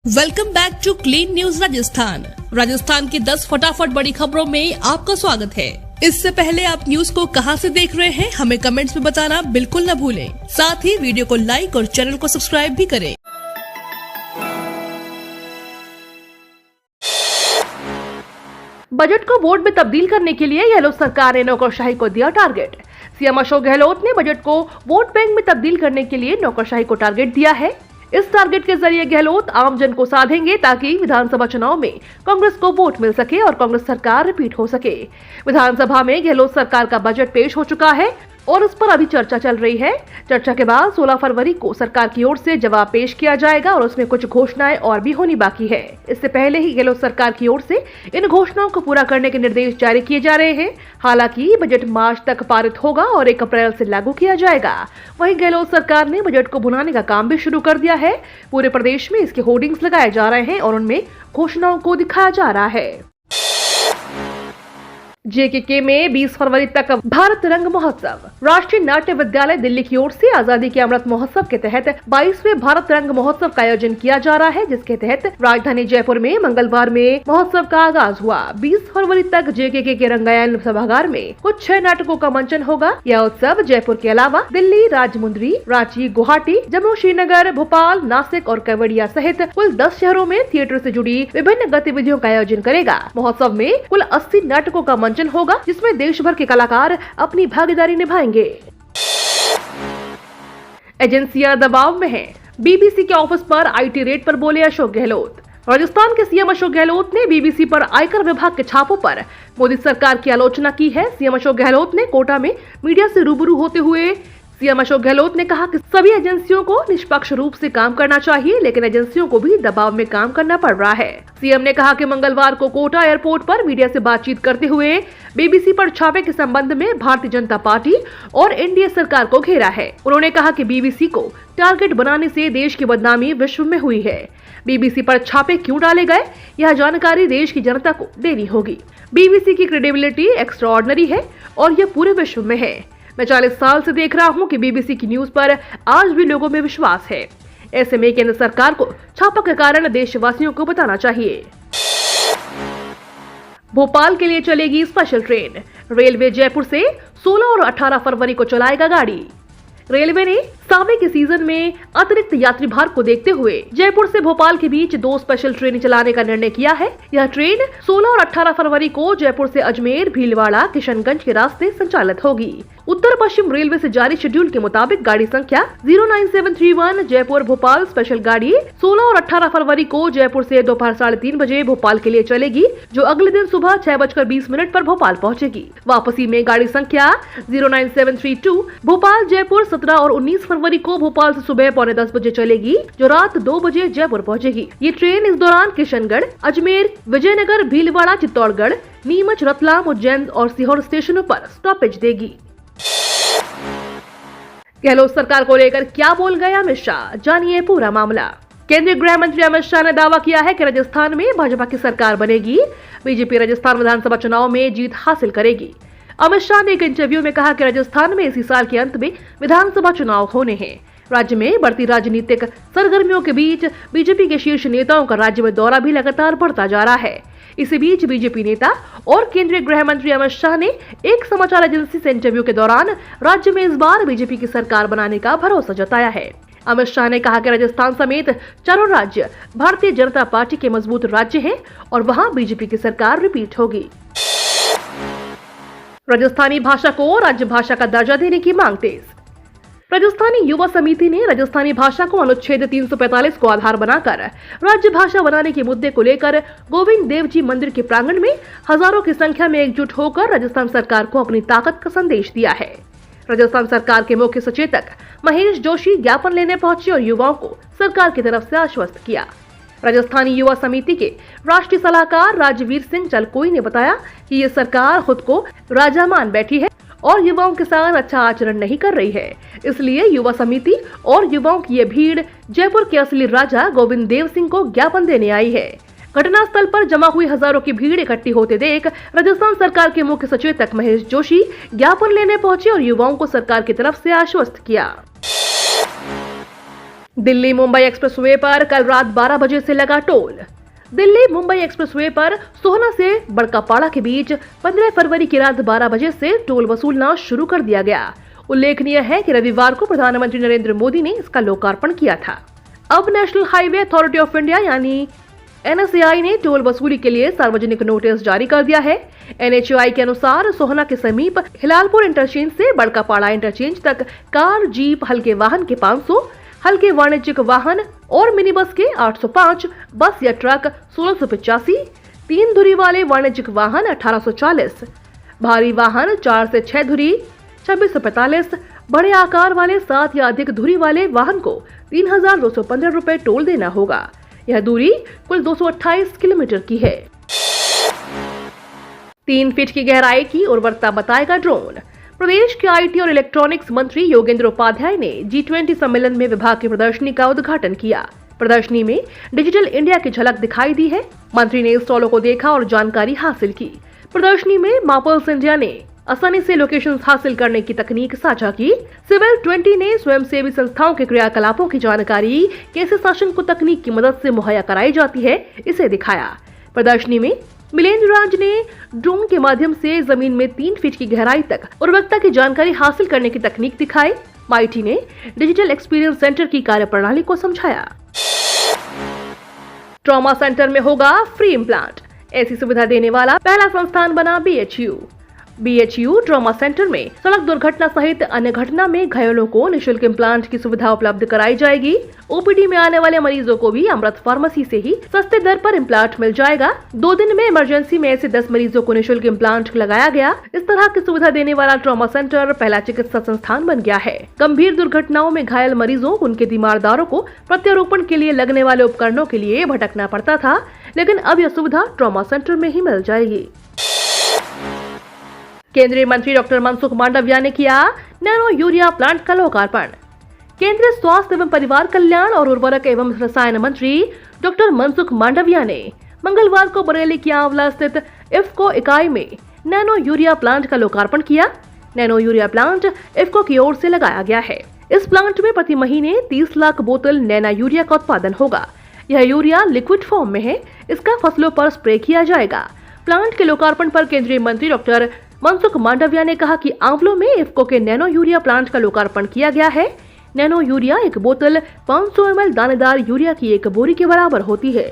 Welcome back to clean news Rajasthan की 10 फटाफट बड़ी खबरों में आपका स्वागत है। इससे पहले आप न्यूज को कहां से देख रहे हैं हमें कमेंट्स में बताना बिल्कुल न भूलें। साथ ही वीडियो को लाइक और चैनल को सब्सक्राइब भी करें। बजट को वोट में तब्दील करने के लिए गहलोत सरकार ने नौकरशाही को दिया टारगेट। सीएम अशोक गहलोत ने बजट को वोट बैंक में तब्दील करने के लिए नौकरशाही को टारगेट दिया है। इस टारगेट के जरिए गहलोत आम जन को साधेंगे ताकि विधानसभा चुनाव में कांग्रेस को वोट मिल सके और कांग्रेस सरकार रिपीट हो सके। विधानसभा में गहलोत सरकार का बजट पेश हो चुका है और इस पर अभी चर्चा चल रही है। चर्चा के बाद 16 फरवरी को सरकार की ओर से जवाब पेश किया जाएगा और उसमें कुछ घोषणाएं और भी होनी बाकी है। इससे पहले ही गहलोत सरकार की ओर से इन घोषणाओं को पूरा करने के निर्देश जारी किए जा रहे हैं। हालांकि बजट मार्च तक पारित होगा और 1 अप्रैल से लागू किया जाएगा। वहीं गहलोत सरकार ने बजट को भुनाने का काम भी शुरू कर दिया है। पूरे प्रदेश में इसके होर्डिंग्स लगाए जा रहे हैं और उनमें घोषणाओं को दिखाया जा रहा है। जेकेके में 20 फरवरी तक भारत रंग महोत्सव। राष्ट्रीय नाट्य विद्यालय दिल्ली की ओर से आजादी के अमृत महोत्सव के तहत 22वें भारत रंग महोत्सव का आयोजन किया जा रहा है, जिसके तहत राजधानी जयपुर में मंगलवार में महोत्सव का आगाज हुआ। 20 फरवरी तक जेकेके के रंगायन सभागार में कुछ 6 नाटकों का मंचन होगा। यह उत्सव जयपुर के अलावा दिल्ली, राजमुंद्री, रांची, गुवाहाटी, जम्मू, श्रीनगर, भोपाल, नासिक और केवड़िया सहित कुल 10 शहरों में थिएटर से जुड़ी विभिन्न गतिविधियों का आयोजन करेगा। महोत्सव में कुल 80 नाटकों का होगा, जिसमें देश भर के कलाकार अपनी भागीदारी निभाएंगे। एजेंसियां दबाव में हैं। बीबीसी के ऑफिस पर आईटी रेड पर बोले अशोक गहलोत। राजस्थान के सीएम अशोक गहलोत ने बीबीसी पर आयकर विभाग के छापों पर मोदी सरकार की आलोचना की है। सीएम अशोक गहलोत ने कोटा में मीडिया से रूबरू होते हुए सीएम अशोक गहलोत ने कहा कि सभी एजेंसियों को निष्पक्ष रूप से काम करना चाहिए, लेकिन एजेंसियों को भी दबाव में काम करना पड़ रहा है। सीएम ने कहा कि मंगलवार को कोटा एयरपोर्ट पर मीडिया से बातचीत करते हुए बीबीसी पर छापे के संबंध में भारतीय जनता पार्टी और एनडीए सरकार को घेरा है। उन्होंने कहा कि बीबीसी को टारगेट बनाने से देश की बदनामी विश्व में हुई है। बीबीसी पर छापे क्यों डाले गए, यह जानकारी देश की जनता को देनी होगी। बीबीसी की क्रेडिबिलिटी एक्स्ट्राऑर्डिनरी है और यह पूरे विश्व में है। मैं 40 साल से देख रहा हूं कि बीबीसी की न्यूज पर आज भी लोगों में विश्वास है। ऐसे में केंद्र सरकार को छापा के कारण देशवासियों को बताना चाहिए। भोपाल के लिए चलेगी स्पेशल ट्रेन। रेलवे जयपुर से 16 और 18 फरवरी को चलाएगा गाड़ी। रेलवे ने सावे के सीजन में अतिरिक्त यात्री भार को देखते हुए जयपुर से भोपाल के बीच 2 स्पेशल ट्रेन चलाने का निर्णय किया है। यह ट्रेन 16 और 18 फरवरी को जयपुर से अजमेर, भीलवाड़ा, किशनगंज के रास्ते संचालित होगी। उत्तर पश्चिम रेलवे से जारी शेड्यूल के मुताबिक गाड़ी संख्या 09731 जयपुर भोपाल स्पेशल गाड़ी 16 और 18 फरवरी को जयपुर से दोपहर 3:30 बजे भोपाल के लिए चलेगी, जो अगले दिन सुबह 6:20 पर भोपाल पहुंचेगी। वापसी में गाड़ी संख्या 09732 भोपाल जयपुर 17 और 19 फरवरी को भोपाल से सुबह 9:45 बजे चलेगी, जो रात 2 बजे जयपुर पहुंचेगी। ये ट्रेन इस दौरान किशनगढ़, अजमेर, विजयनगर, भीलवाड़ा, चित्तौड़गढ़, नीमच, रतलाम, उज्जैन और सीहोर स्टेशनों पर स्टॉपेज देगी। गहलोत सरकार को लेकर क्या बोल गए अमित शाह, जानिए पूरा मामला। केंद्रीय गृह मंत्री अमित शाह ने दावा किया है कि राजस्थान में भाजपा की सरकार बनेगी। बीजेपी राजस्थान विधानसभा चुनाव में जीत हासिल करेगी। अमित शाह ने एक इंटरव्यू में कहा कि राजस्थान में इसी साल के अंत में विधानसभा चुनाव होने हैं। राज्य में बढ़ती राजनीतिक सरगर्मियों के बीच बीजेपी के शीर्ष नेताओं का राज्य में दौरा भी लगातार बढ़ता जा रहा है। इसी बीच बीजेपी नेता और केंद्रीय गृह मंत्री अमित शाह ने एक समाचार एजेंसी से इंटरव्यू के दौरान राज्य में इस बार बीजेपी की सरकार बनाने का भरोसा जताया है। अमित शाह ने कहा कि राजस्थान समेत चारों राज्य भारतीय जनता पार्टी के मजबूत राज्य हैं और वहां बीजेपी की सरकार रिपीट होगी। राजस्थानी भाषा को राज्य भाषा का दर्जा देने की मांग तेज। राजस्थानी युवा समिति ने राजस्थानी भाषा को अनुच्छेद 345 को आधार बनाकर राज्य भाषा बनाने के मुद्दे को लेकर गोविंद देव जी मंदिर के प्रांगण में हजारों की संख्या में एकजुट होकर राजस्थान सरकार को अपनी ताकत का संदेश दिया है। राजस्थान सरकार के मुख्य सचेतक महेश जोशी ज्ञापन लेने पहुंचे और युवाओं को सरकार की तरफ से आश्वस्त किया। राजस्थानी युवा समिति के राष्ट्रीय सलाहकार राजवीर सिंह चलकोई ने बताया कि ये सरकार खुद को राजा मान बैठी है और युवाओं के साथ अच्छा आचरण नहीं कर रही है। इसलिए युवा समिति और युवाओं की ये भीड़ जयपुर के असली राजा गोविंद देव सिंह को ज्ञापन देने आई है। घटनास्थल पर जमा हुई हजारों की भीड़ इकट्ठी होते देख राजस्थान सरकार के मुख्य सचेतक महेश जोशी ज्ञापन लेने पहुंचे और युवाओं को सरकार की तरफ से आश्वस्त किया। दिल्ली मुंबई एक्सप्रेसवे पर कल रात 12 बजे से लगा टोल। दिल्ली मुंबई एक्सप्रेसवे पर सोहना से बड़कापाड़ा के बीच 15 फरवरी की रात 12 बजे से टोल वसूलना शुरू कर दिया गया। उल्लेखनीय है कि रविवार को प्रधानमंत्री नरेंद्र मोदी ने इसका लोकार्पण किया था। अब national highway authority of India यानी NHAI ने टोल वसूली के लिए सार्वजनिक नोटिस जारी कर दिया है। NHAI के अनुसार सोहना के समीप हिलालपुर इंटरचेंज से बड़कापाड़ा इंटरचेंज तक कार, जीप, हल्के वाहन के 500, हल्के वाणिज्यिक वाहन और मिनी बस के 805, बस या ट्रक 1685, 3 धुरी वाले वाणिज्यिक वाहन 1840, भारी वाहन 4 से 6 धुरी 2645, बड़े आकार वाले 7 या अधिक धुरी वाले वाहन को 3215 रुपए टोल देना होगा। यह दूरी कुल 228 किलोमीटर की है। 3 फीट की गहराई की उर्वरता बताएगा ड्रोन। प्रदेश के IT और इलेक्ट्रॉनिक्स मंत्री योगेंद्र उपाध्याय ने G20 सम्मेलन में विभाग की प्रदर्शनी का उद्घाटन किया। प्रदर्शनी में डिजिटल इंडिया की झलक दिखाई दी है। मंत्री ने स्टॉलों को देखा और जानकारी हासिल की। प्रदर्शनी में मापल्स इंडिया ने आसानी से लोकेशंस हासिल करने की तकनीक साझा की। सिविल 20 ने स्वयंसेवी संस्थाओं के क्रियाकलापों की जानकारी कैसे शासन को तकनीक की मदद से मुहैया कराई जाती है, इसे दिखाया। प्रदर्शनी में मिलेंद्र राज ने ड्रोन के माध्यम से जमीन में 3 फीट की गहराई तक उर्वरकता की जानकारी हासिल करने की तकनीक दिखाई। माइटी ने डिजिटल एक्सपीरियंस सेंटर की कार्यप्रणाली को समझाया। ट्रॉमा सेंटर में होगा फ्री इम्प्लांट, ऐसी सुविधा देने वाला पहला संस्थान बना BHU ट्रॉमा सेंटर में सड़क दुर्घटना सहित अन्य घटना में घायलों को निःशुल्क इम्प्लांट की सुविधा उपलब्ध कराई जाएगी। OPD में आने वाले मरीजों को भी अमृत फार्मेसी से ही सस्ते दर पर इम्प्लांट मिल जाएगा। 2 दिन में इमरजेंसी में ऐसे 10 मरीजों को निःशुल्क इम्प्लांट लगाया गया। इस तरह की सुविधा देने वाला ट्रॉमा सेंटर पहला चिकित्सा संस्थान बन गया है। गंभीर दुर्घटनाओं में घायल मरीजों, उनके तीमारदारों को प्रत्यारोपण के लिए लगने वाले उपकरणों के लिए भटकना पड़ता था, लेकिन अब यह सुविधा ट्रॉमा सेंटर में ही मिल जाएगी। केंद्रीय मंत्री डॉक्टर मनसुख मांडविया ने किया नैनो यूरिया प्लांट का लोकार्पण। केंद्रीय स्वास्थ्य एवं परिवार कल्याण और उर्वरक एवं रसायन मंत्री डॉक्टर मनसुख मांडविया ने मंगलवार को बरेली की आंवला स्थित इफ्को इकाई में नैनो यूरिया प्लांट का लोकार्पण किया। नैनो यूरिया प्लांट इफ्को की ओर से लगाया गया है। इस प्लांट में प्रति महीने 30 लाख बोतल नैनो यूरिया का उत्पादन होगा। यह यूरिया लिक्विड फॉर्म में है। इसका फसलों पर स्प्रे किया जाएगा। प्लांट के लोकार्पण पर केंद्रीय मंत्री डॉक्टर मनसुख मांडविया ने कहा कि आंवलों में इफ्को के नैनो यूरिया प्लांट का लोकार्पण किया गया है। नैनो यूरिया एक बोतल 500 ml दानेदार यूरिया की एक बोरी के बराबर होती है।